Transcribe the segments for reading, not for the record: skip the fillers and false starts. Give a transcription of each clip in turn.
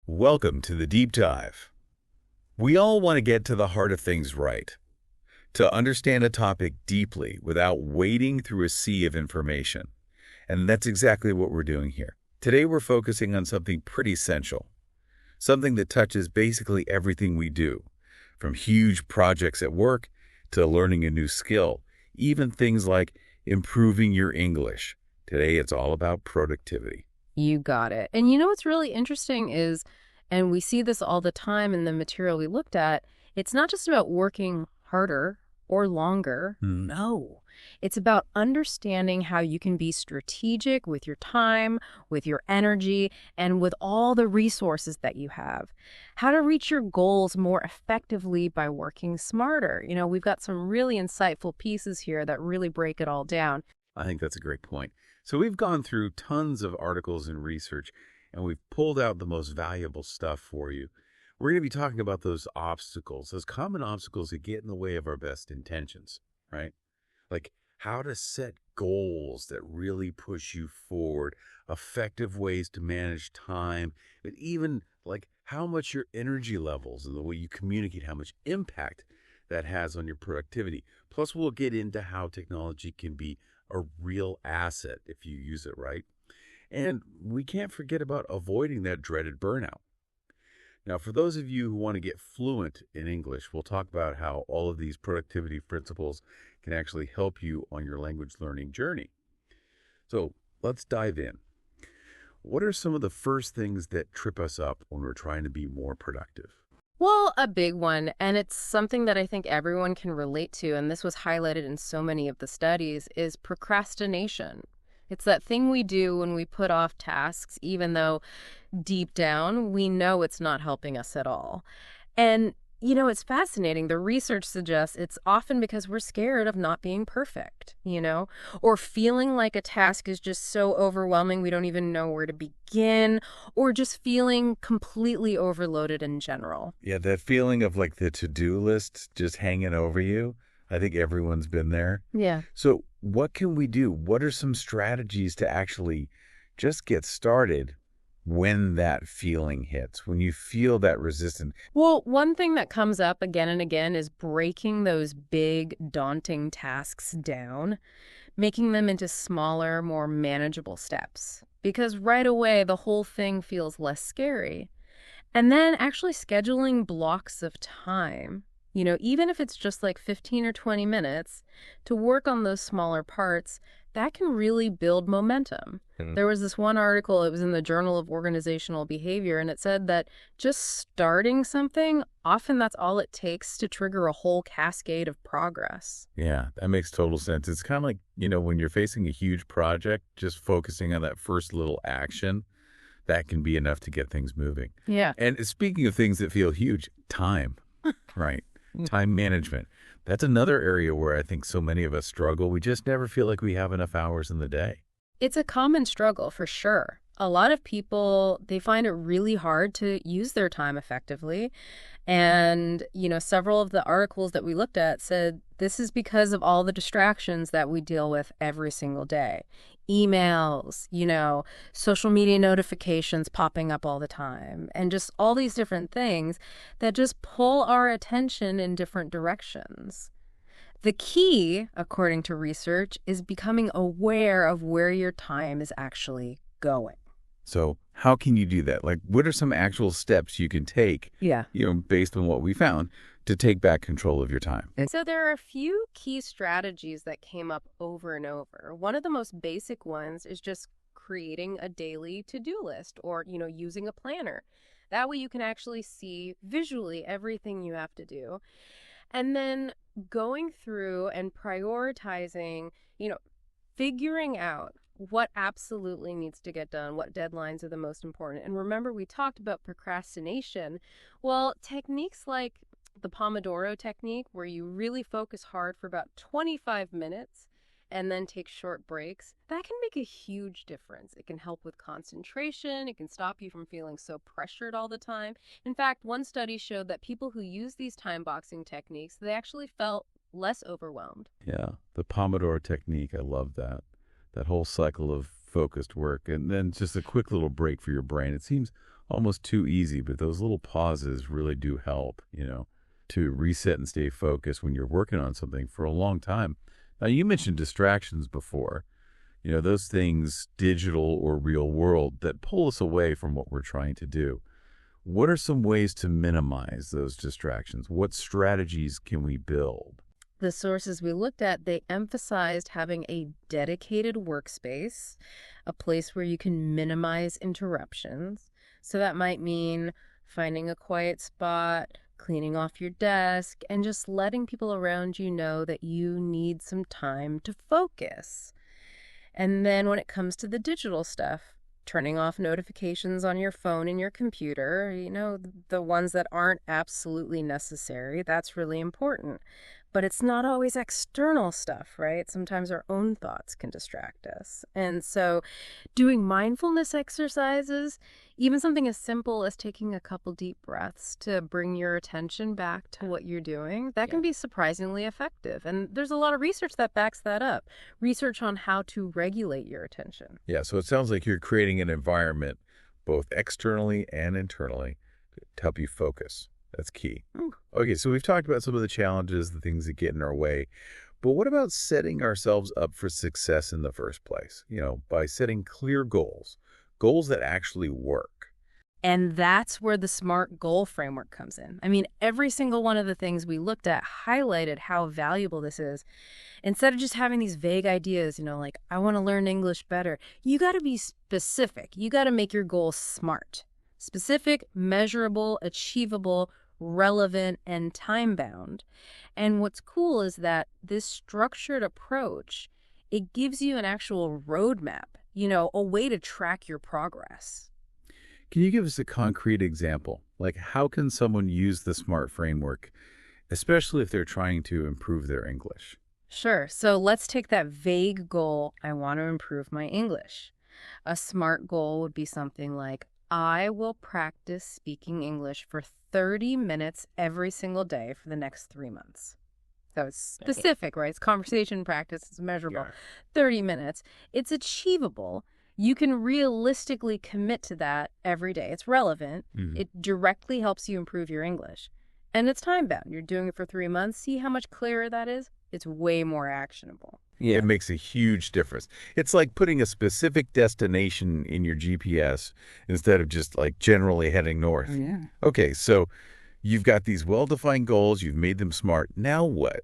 Welcome to the Deep Dive. We all want to get to the heart of things right, to understand a topic deeply without wading through a sea of information. And that's exactly what we're doing here. Today we're focusing on something pretty essential, something that touches basically everything we do, from huge projects at work to learning a new skill, even things like improving your English. Today it's all about productivity. You got it. And you know what's really interesting is, and we see this all the time in the material we looked at, it's not just about working harder or longer. No. It's about understanding how you can be strategic with your time, with your energy, and with all the resources that you have. How to reach your goals more effectively by working smarter. We've got some really insightful pieces here that really break it all down. I think that's a great point. So we've gone through tons of articles and research, and we've pulled out the most valuable stuff for you. We're going to be talking about those obstacles, those common obstacles that get in the way of our best intentions, right? Like how to set goals that really push you forward, effective ways to manage time, but even like how much your energy levels and the way you communicate, how much impact that has on your productivity. Plus, we'll get into how technology can be a real asset if you use it right. And we can't forget about avoiding that dreaded burnout. Now, for those of you who want to get fluent in English, we'll talk about how all of these productivity principles can actually help you on your language learning journey. So let's dive in. What are some of the first things that trip us up when we're trying to be more productive? Well, a big one, and it's something that I think everyone can relate to, and this was highlighted in so many of the studies, is procrastination. It's that thing we do when we put off tasks, even though deep down we know it's not helping us at all. And, it's fascinating. The research suggests it's often because we're scared of not being perfect, or feeling like a task is just so overwhelming we don't even know where to begin, or just feeling completely overloaded in general. Yeah, that feeling of like the to-do list just hanging over you. I think everyone's been there. Yeah. So what can we do? What are some strategies to actually just get started when that feeling hits, when you feel that resistance? Well, one thing that comes up again and again is breaking those big, daunting tasks down, making them into smaller, more manageable steps. Because right away, the whole thing feels less scary. And then actually scheduling blocks of time, even if it's just like 15 or 20 minutes, to work on those smaller parts, that can really build momentum. There was this one article, it was in the Journal of Organizational Behavior, and it said that just starting something, often that's all it takes to trigger a whole cascade of progress. Yeah, that makes total sense. It's kind of like, when you're facing a huge project, just focusing on that first little action, that can be enough to get things moving. Yeah. And speaking of things that feel huge, time, right? Time management. That's another area where I think so many of us struggle. We just never feel like we have enough hours in the day. It's a common struggle for sure. A lot of people, they find it really hard to use their time effectively. And, several of the articles that we looked at said this is because of all the distractions that we deal with every single day. Emails, social media notifications popping up all the time, and just all these different things that just pull our attention in different directions. The key, according to research, is becoming aware of where your time is actually going. So how can you do that? Like, what are some actual steps you can take, Yeah. Based on what we found, to take back control of your time? So there are a few key strategies that came up over and over. One of the most basic ones is just creating a daily to-do list or, using a planner. That way you can actually see visually everything you have to do. And then going through and prioritizing, figuring out what absolutely needs to get done, what deadlines are the most important. And remember, we talked about procrastination. Well, techniques like the Pomodoro technique, where you really focus hard for about 25 minutes and then take short breaks, that can make a huge difference. It can help with concentration. It can stop you from feeling so pressured all the time. In fact, one study showed that people who use these time boxing techniques, they actually felt less overwhelmed. Yeah, the Pomodoro technique, I love that. That whole cycle of focused work, and then just a quick little break for your brain. It seems almost too easy, but those little pauses really do help, to reset and stay focused when you're working on something for a long time. Now, you mentioned distractions before, those things, digital or real world, that pull us away from what we're trying to do. What are some ways to minimize those distractions? What strategies can we build? The sources we looked at, they emphasized having a dedicated workspace, a place where you can minimize interruptions. So that might mean finding a quiet spot, cleaning off your desk, and just letting people around you know that you need some time to focus. And then when it comes to the digital stuff, turning off notifications on your phone and your computer, the ones that aren't absolutely necessary, that's really important. But it's not always external stuff, right? Sometimes our own thoughts can distract us. And so doing mindfulness exercises, even something as simple as taking a couple deep breaths to bring your attention back to what you're doing, that can be surprisingly effective. And there's a lot of research that backs that up. Research on how to regulate your attention. Yeah, so it sounds like you're creating an environment, both externally and internally, to help you focus. That's key. Okay, so we've talked about some of the challenges, the things that get in our way. But what about setting ourselves up for success in the first place? By setting clear goals that actually work. And that's where the SMART goal framework comes in. I mean, every single one of the things we looked at highlighted how valuable this is. Instead of just having these vague ideas, like, I want to learn English better, you got to be specific. You got to make your goals SMART. Specific, measurable, achievable, relevant, and time-bound. And what's cool is that this structured approach, it gives you an actual roadmap, a way to track your progress. Can you give us a concrete example? Like, how can someone use the SMART framework, especially if they're trying to improve their English? Sure. So let's take that vague goal, I want to improve my English. A SMART goal would be something like, I will practice speaking English for 30 minutes every single day for the next 3 months. So it's specific, right? It's conversation practice. It's measurable. 30 minutes. It's achievable. You can realistically commit to that every day. It's relevant. It directly helps you improve your English. And it's time-bound. You're doing it for 3 months. See how much clearer that is? It's way more actionable. Yeah, it makes a huge difference. It's like putting a specific destination in your GPS instead of just like generally heading north. Oh, yeah. Okay, so you've got these well-defined goals. You've made them SMART. Now what?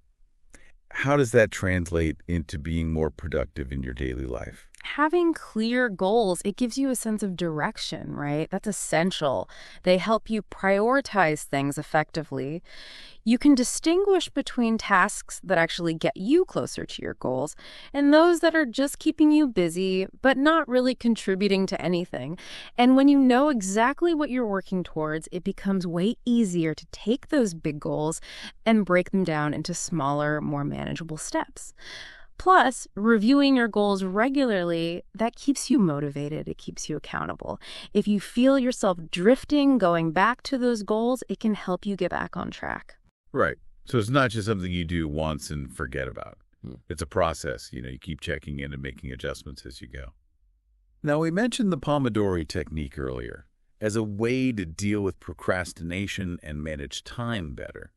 How does that translate into being more productive in your daily life? Having clear goals, it gives you a sense of direction, right? That's essential. They help you prioritize things effectively. You can distinguish between tasks that actually get you closer to your goals and those that are just keeping you busy but not really contributing to anything. And when you know exactly what you're working towards, it becomes way easier to take those big goals and break them down into smaller, more manageable steps. Plus, reviewing your goals regularly, that keeps you motivated. It keeps you accountable. If you feel yourself drifting, going back to those goals, it can help you get back on track. Right. So it's not just something you do once and forget about. It's a process. You keep checking in and making adjustments as you go. Now, we mentioned the Pomodoro technique earlier as a way to deal with procrastination and manage time better.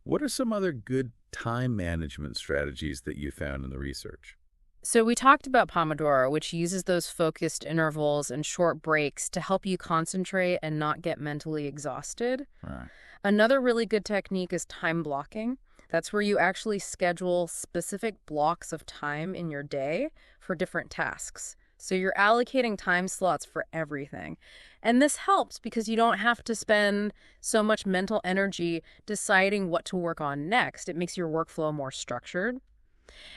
What are some other good time management strategies that you found in the research? So we talked about Pomodoro, which uses those focused intervals and short breaks to help you concentrate and not get mentally exhausted. Right. Another really good technique is time blocking. That's where you actually schedule specific blocks of time in your day for different tasks. So you're allocating time slots for everything. And this helps because you don't have to spend so much mental energy deciding what to work on next. It makes your workflow more structured.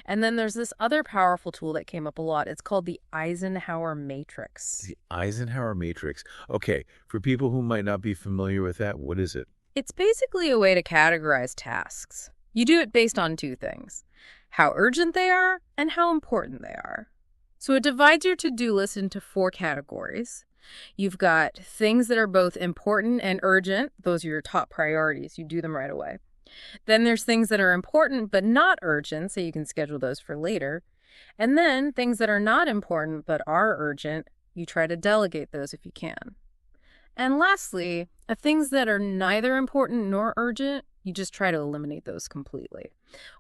And then there's this other powerful tool that came up a lot. It's called the Eisenhower Matrix. The Eisenhower Matrix. Okay, for people who might not be familiar with that, what is it? It's basically a way to categorize tasks. You do it based on two things: how urgent they are and how important they are. So it divides your to-do list into 4 categories. You've got things that are both important and urgent. Those are your top priorities. You do them right away. Then there's things that are important but not urgent, so you can schedule those for later. And then things that are not important but are urgent, you try to delegate those if you can. And lastly, things that are neither important nor urgent, you just try to eliminate those completely.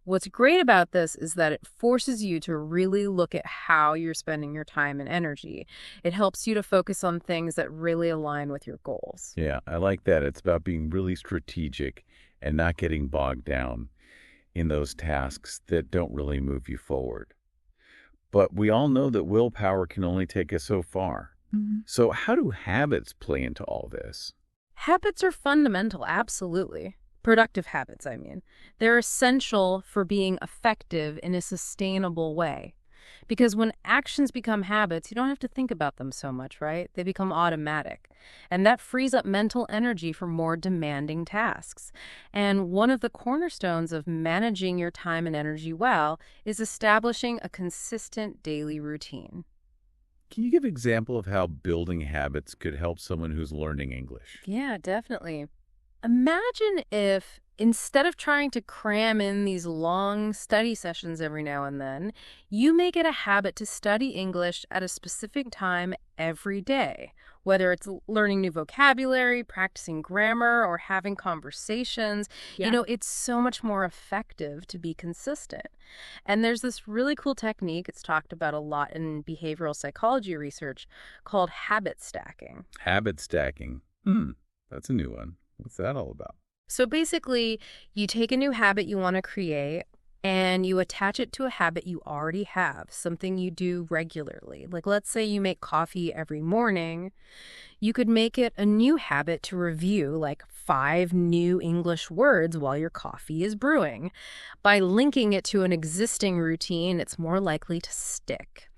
What's great about this is that it forces you to really look at how you're spending your time and energy. It helps you to focus on things that really align with your goals. Yeah, I like that. It's about being really strategic and not getting bogged down in those tasks that don't really move you forward. But we all know that willpower can only take us so far. So how do habits play into all this? Habits are fundamental, absolutely. Productive habits, I mean. They're essential for being effective in a sustainable way. Because when actions become habits, you don't have to think about them so much, right? They become automatic. And that frees up mental energy for more demanding tasks. And one of the cornerstones of managing your time and energy well is establishing a consistent daily routine. Can you give an example of how building habits could help someone who's learning English? Yeah, definitely. Imagine if instead of trying to cram in these long study sessions every now and then, you make it a habit to study English at a specific time every day, whether it's learning new vocabulary, practicing grammar, or having conversations. Yeah. It's so much more effective to be consistent. And there's this really cool technique, it's talked about a lot in behavioral psychology research, called habit stacking. Habit stacking. That's a new one. What's that all about? So basically, you take a new habit you want to create and you attach it to a habit you already have, something you do regularly. Like, let's say you make coffee every morning. You could make it a new habit to review like 5 new English words while your coffee is brewing. By linking it to an existing routine, it's more likely to stick.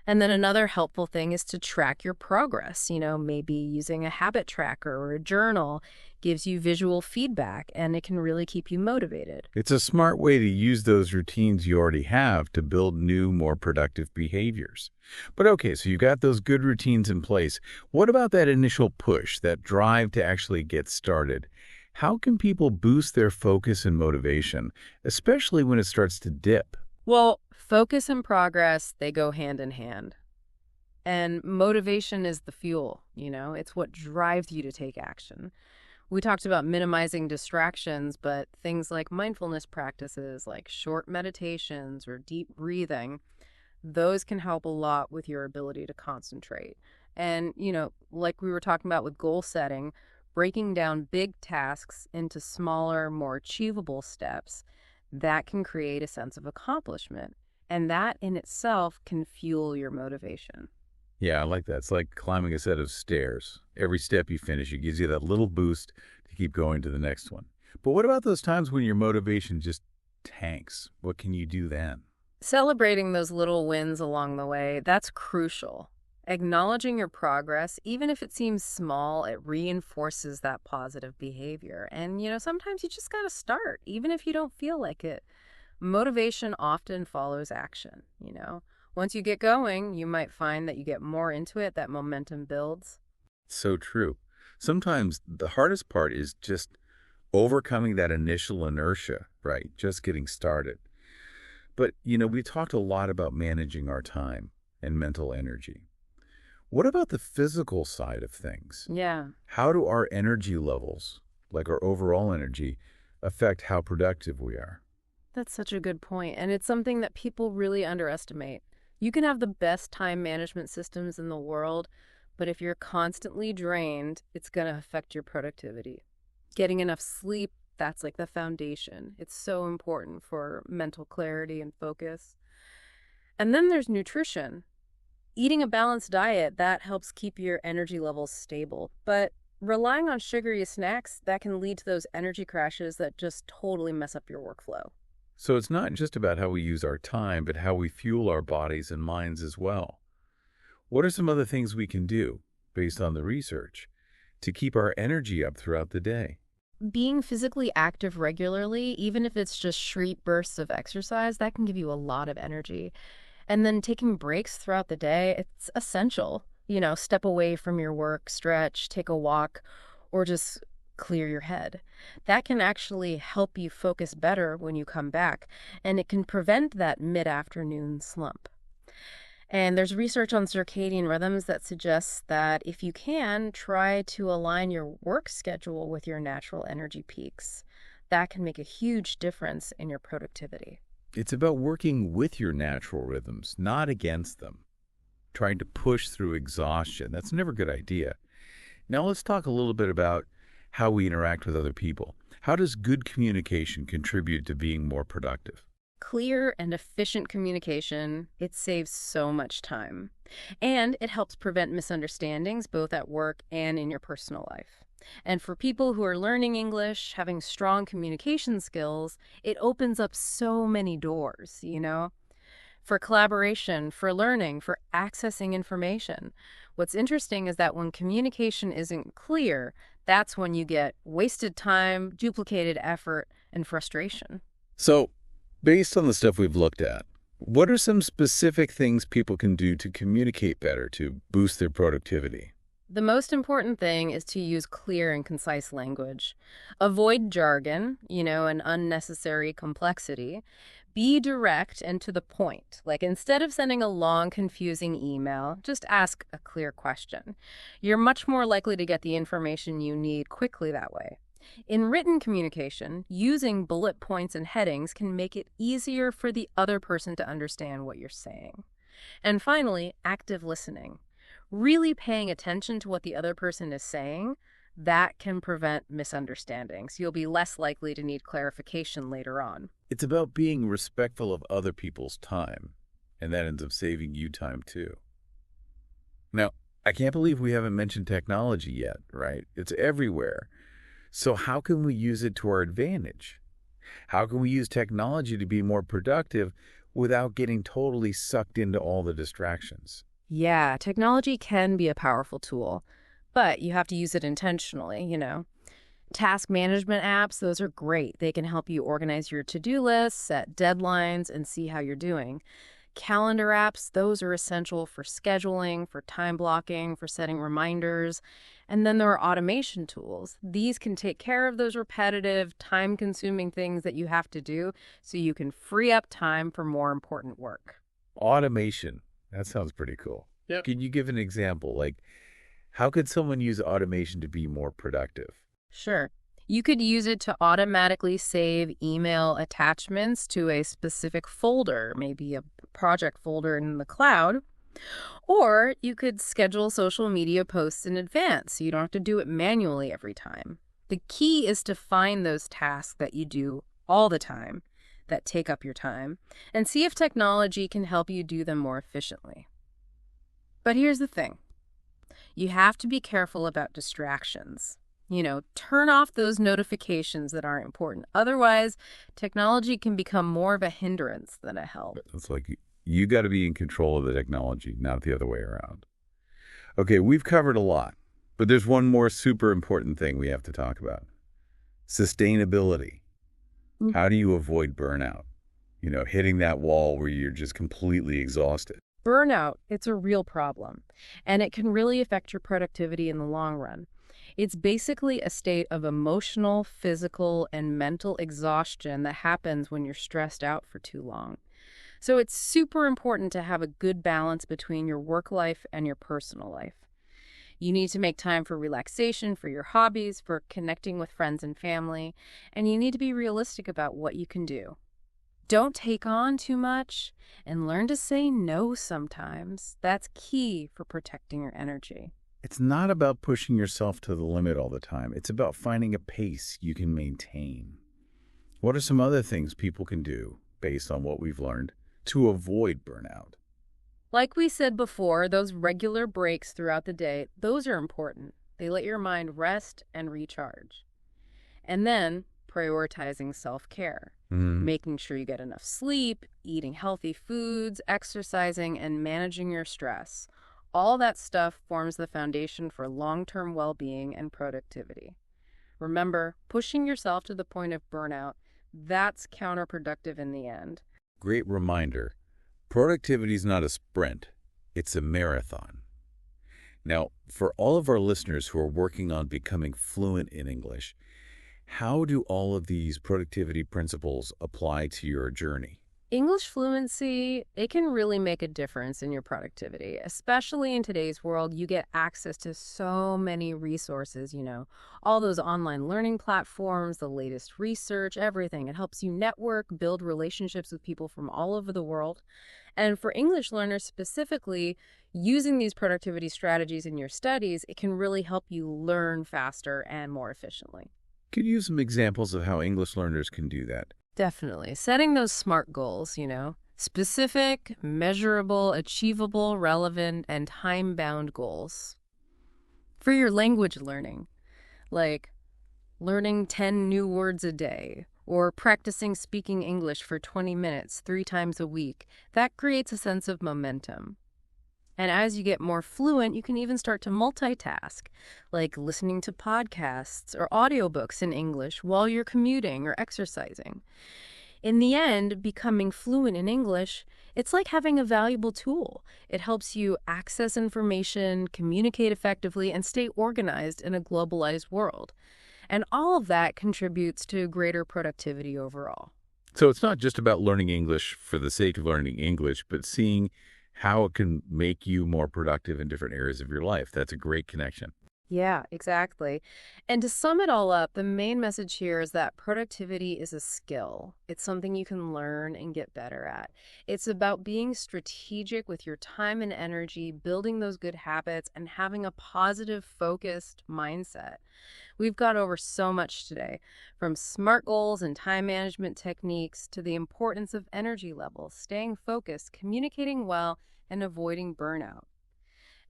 And then another helpful thing is to track your progress. Maybe using a habit tracker or a journal gives you visual feedback, and it can really keep you motivated. It's a smart way to use those routines you already have to build new, more productive behaviors. But okay, so you got those good routines in place. What about that initial push, that drive to actually get started? How can people boost their focus and motivation, especially when it starts to dip? Well, focus and progress, they go hand in hand. And motivation is the fuel, it's what drives you to take action. We talked about minimizing distractions, but things like mindfulness practices, like short meditations or deep breathing, those can help a lot with your ability to concentrate. And, like we were talking about with goal setting, breaking down big tasks into smaller, more achievable steps, that can create a sense of accomplishment. And that in itself can fuel your motivation. Yeah, I like that. It's like climbing a set of stairs. Every step you finish, it gives you that little boost to keep going to the next one. But what about those times when your motivation just tanks? What can you do then? Celebrating those little wins along the way, that's crucial. Acknowledging your progress, even if it seems small, it reinforces that positive behavior. And, sometimes you just got to start, even if you don't feel like it. Motivation often follows action. Once you get going, you might find that you get more into it, that momentum builds. So true. Sometimes the hardest part is just overcoming that initial inertia, right? Just getting started. But, we talked a lot about managing our time and mental energy. What about the physical side of things? Yeah. How do our energy levels, like our overall energy, affect how productive we are? That's such a good point, and it's something that people really underestimate. You can have the best time management systems in the world, but if you're constantly drained, it's going to affect your productivity. Getting enough sleep, that's like the foundation. It's so important for mental clarity and focus. And then there's nutrition. Eating a balanced diet, that helps keep your energy levels stable. But relying on sugary snacks, that can lead to those energy crashes that just totally mess up your workflow. So it's not just about how we use our time, but how we fuel our bodies and minds as well. What are some other things we can do, based on the research, to keep our energy up throughout the day? Being physically active regularly, even if it's just short bursts of exercise, that can give you a lot of energy. And then taking breaks throughout the day, it's essential. Step away from your work, stretch, take a walk, or just clear your head. That can actually help you focus better when you come back, and it can prevent that mid-afternoon slump. And there's research on circadian rhythms that suggests that if you can, try to align your work schedule with your natural energy peaks. That can make a huge difference in your productivity. It's about working with your natural rhythms, not against them. Trying to push through exhaustion, that's never a good idea. Now let's talk a little bit about how we interact with other people. How does good communication contribute to being more productive? Clear and efficient communication, it saves so much time. And it helps prevent misunderstandings both at work and in your personal life. And for people who are learning English, having strong communication skills, it opens up so many doors. For collaboration, for learning, for accessing information. What's interesting is that when communication isn't clear, that's when you get wasted time, duplicated effort, and frustration. So, based on the stuff we've looked at, what are some specific things people can do to communicate better to boost their productivity? The most important thing is to use clear and concise language. Avoid jargon, and unnecessary complexity. Be direct and to the point. Like instead of sending a long, confusing email, just ask a clear question. You're much more likely to get the information you need quickly that way. In written communication, using bullet points and headings can make it easier for the other person to understand what you're saying. And finally, active listening. Really paying attention to what the other person is saying, that can prevent misunderstandings. You'll be less likely to need clarification later on. It's about being respectful of other people's time, and that ends up saving you time too. Now, I can't believe we haven't mentioned technology yet, right? It's everywhere. So how can we use it to our advantage? How can we use technology to be more productive without getting totally sucked into all the distractions? Yeah, technology can be a powerful tool, but you have to use it intentionally. Task management apps, those are great. They can help you organize your to-do lists, set deadlines, and see how you're doing. Calendar apps, those are essential for scheduling, for time blocking, for setting reminders. And then there are automation tools. These can take care of those repetitive, time-consuming things that you have to do so you can free up time for more important work. Automation. That sounds pretty cool. Yep. Can you give an example? Like, how could someone use automation to be more productive? Sure. You could use it to automatically save email attachments to a specific folder, maybe a project folder in the cloud. Or you could schedule social media posts in advance so you don't have to do it manually every time. The key is to find those tasks that you do all the time that take up your time and see if technology can help you do them more efficiently. But here's the thing. You have to be careful about distractions. Turn off those notifications that aren't important. Otherwise, technology can become more of a hindrance than a help. It's like you got to be in control of the technology, not the other way around. Okay, we've covered a lot, but there's one more super important thing we have to talk about. Sustainability. How do you avoid burnout? Hitting that wall where you're just completely exhausted. Burnout, it's a real problem, and it can really affect your productivity in the long run. It's basically a state of emotional, physical, and mental exhaustion that happens when you're stressed out for too long. So it's super important to have a good balance between your work life and your personal life. You need to make time for relaxation, for your hobbies, for connecting with friends and family, and you need to be realistic about what you can do. Don't take on too much, and learn to say no sometimes. That's key for protecting your energy. It's not about pushing yourself to the limit all the time. It's about finding a pace you can maintain. What are some other things people can do, based on what we've learned, to avoid burnout? Like we said before, those regular breaks throughout the day, those are important. They let your mind rest and recharge. And then prioritizing self-care, making sure you get enough sleep, eating healthy foods, exercising, and managing your stress. All that stuff forms the foundation for long-term well-being and productivity. Remember, pushing yourself to the point of burnout, that's counterproductive in the end. Great reminder. Productivity is not a sprint. It's a marathon. Now, for all of our listeners who are working on becoming fluent in English, how do all of these productivity principles apply to your journey? English fluency, it can really make a difference in your productivity, especially in today's world. You get access to so many resources, all those online learning platforms, the latest research, everything. It helps you network, build relationships with people from all over the world. And for English learners specifically, using these productivity strategies in your studies, it can really help you learn faster and more efficiently. Could you use some examples of how English learners can do that? Definitely. Setting those SMART goals, specific, measurable, achievable, relevant, and time-bound goals. For your language learning, like learning 10 new words a day or practicing speaking English for 20 minutes 3 times a week, that creates a sense of momentum. And as you get more fluent, you can even start to multitask, like listening to podcasts or audiobooks in English while you're commuting or exercising. In the end, becoming fluent in English, it's like having a valuable tool. It helps you access information, communicate effectively, and stay organized in a globalized world. And all of that contributes to greater productivity overall. So it's not just about learning English for the sake of learning English, but seeing how it can make you more productive in different areas of your life. That's a great connection. Yeah, exactly. And to sum it all up, the main message here is that productivity is a skill. It's something you can learn and get better at. It's about being strategic with your time and energy, building those good habits, and having a positive, focused mindset. We've gone over so much today, from SMART goals and time management techniques to the importance of energy levels, staying focused, communicating well, and avoiding burnout.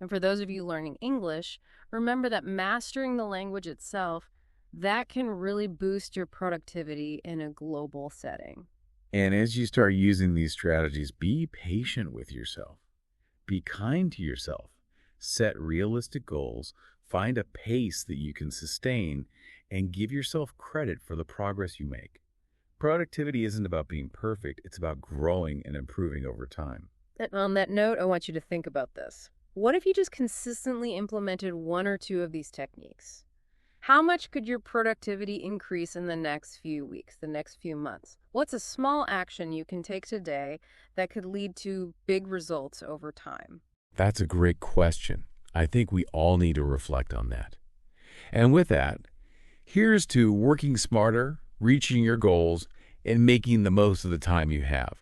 And for those of you learning English, remember that mastering the language itself, that can really boost your productivity in a global setting. And as you start using these strategies, be patient with yourself. Be kind to yourself. Set realistic goals. Find a pace that you can sustain and give yourself credit for the progress you make. Productivity isn't about being perfect. It's about growing and improving over time. And on that note, I want you to think about this. What if you just consistently implemented one or two of these techniques? How much could your productivity increase in the next few weeks, the next few months? What's a small action you can take today that could lead to big results over time? That's a great question. I think we all need to reflect on that. And with that, here's to working smarter, reaching your goals, and making the most of the time you have.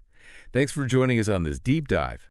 Thanks for joining us on this deep dive.